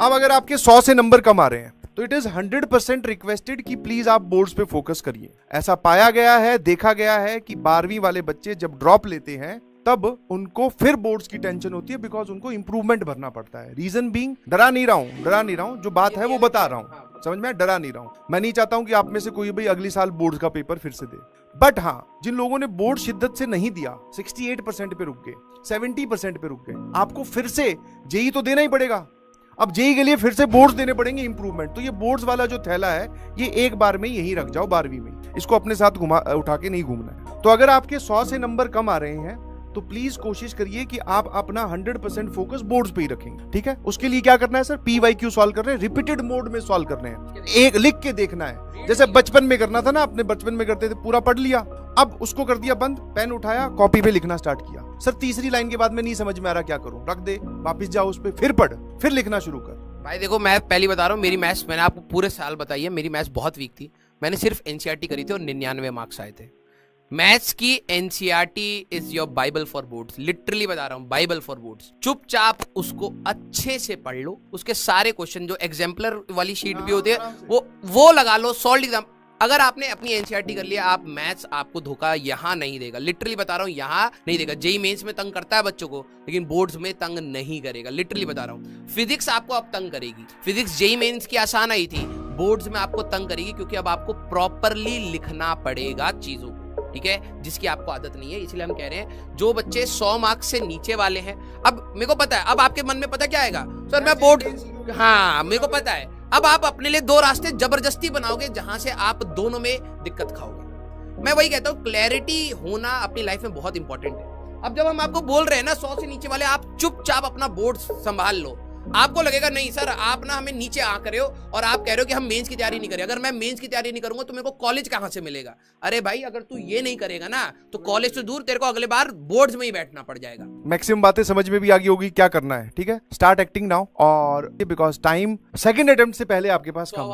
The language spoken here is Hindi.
अब अगर आपके 100 से नंबर कम आ रहे हैं तो इट इज 100% रिक्वेस्टेड कि प्लीज आप बोर्ड्स पे फोकस करिए। ऐसा पाया गया है, देखा गया है कि 12वीं वाले बच्चे जब ड्रॉप लेते हैं तब उनको फिर बोर्ड्स की टेंशन होती है, बिकॉज उनको इंप्रूवमेंट भरना पड़ता है। रीजन बीइंग, डरा नहीं रहा हूं, जो बात है वो बता रहा हूं, समझ में, डरा नहीं रहा हूं। मैं नहीं चाहता हूं कि आप में से कोई भी अगली साल बोर्ड्स का पेपर फिर से दे। बट हाँ, जिन लोगों ने बोर्ड शिद्दत से नहीं दिया, 68% पे रुक गए, 70% पे रुक गए, आपको फिर से जेई तो देना ही पड़ेगा। अब जेई के लिए फिर से बोर्ड्स देने पड़ेंगे इंप्रूवमेंट। तो ये बोर्ड्स वाला जो थैला है ये एक बार में यही रख जाओ 12वीं में, इसको अपने साथ उठा के नहीं घूमना है। तो अगर आपके 100 से नंबर कम आ रहे हैं तो प्लीज कोशिश करिए कि आप अपना 100% फोकस बोर्ड्स पे ही रखेंगे, ठीक है। उसके लिए क्या करना है सर, PYQ सॉल्व कर रहे हैं, रिपीटेड मोड में सॉल्व करने हैं, एक लिख के देखना है, जैसे बचपन में करना था ना, अपने बचपन में करते थे, पूरा पढ़ लिया, अब उसको कर दिया बंद, पेन उठाया, कॉपी पे लिखना स्टार्ट किया। सर तीसरी लाइन के बाद में नहीं समझ में आ रहा, क्या करूं, रख दे, वापिस जाओ उस पे, फिर पढ़, फिर लिखना शुरू कर। भाई देखो, मैं पहली बता रहा हूँ, मेरी मैथ्स, मैंने आपको पूरे साल बताई है, मेरी मैथ्स बहुत वीक थी। मैंने सिर्फ NCERT करी थी और 99 मार्क्स आए थे। मैथ्स की NCERT is your Bible for boards, literally बता रहा हूँ, बाइबल फॉर बोर्ड्स। चुपचाप उसको अच्छे से पढ़ लो, उसके सारे क्वेश्चन जो एग्जाम्पलर वाली शीट भी होती है वो लगा लो, सॉल्व एग्जाम। अगर आपने अपनी NCERT कर लिया, आप मैथ्स आपको धोखा यहाँ नहीं देगा, लिटरली बता रहा हूँ, यहाँ नहीं देगा। जेई मेंस में तंग करता है बच्चों को, लेकिन बोर्ड्स में तंग नहीं करेगा, लिटरली बता रहा हूँ। फिजिक्स आपको अब तंग करेगी, फिजिक्स जेई मेंस की आसान आई थी, बोर्ड्स में आपको तंग करेगी, क्योंकि अब आपको प्रॉपरली लिखना पड़ेगा चीजों को, ठीक है, जिसकी आपको आदत नहीं है। इसलिए हम कह रहे हैं जो बच्चे 100 मार्क्स से नीचे वाले हैं, अब मेरे को पता है, अब आपके मन में पता क्या आएगा, सर मैं बोर्ड, हाँ मेरे को पता है, अब आप अपने लिए 2 रास्ते जबरदस्ती बनाओगे जहां से आप दोनों में दिक्कत खाओगे। मैं वही कहता हूँ, क्लैरिटी होना अपनी लाइफ में बहुत इंपॉर्टेंट है। अब जब हम आपको बोल रहे हैं ना 100 से नीचे वाले, आप चुपचाप अपना बोर्ड संभाल लो। आपको लगेगा नहीं सर आप ना हमें नीचे आ कर रहे हो और आप कह रहे हो कि हम मेंस की तैयारी नहीं करें। अगर मैं मेंस की तैयारी नहीं करूंगा तो मेरे को कॉलेज कहां से मिलेगा? अरे भाई, अगर तू ये नहीं करेगा ना तो कॉलेज से दूर तेरे को अगले बार बोर्ड्स में ही बैठना पड़ जाएगा। मैक्सिमम बातें समझ में भी आ गई होगी क्या करना है, ठीक है। स्टार्ट एक्टिंग नाउ, और बिकॉज टाइम सेकंड अटेम्प्ट से पहले आपके पास कम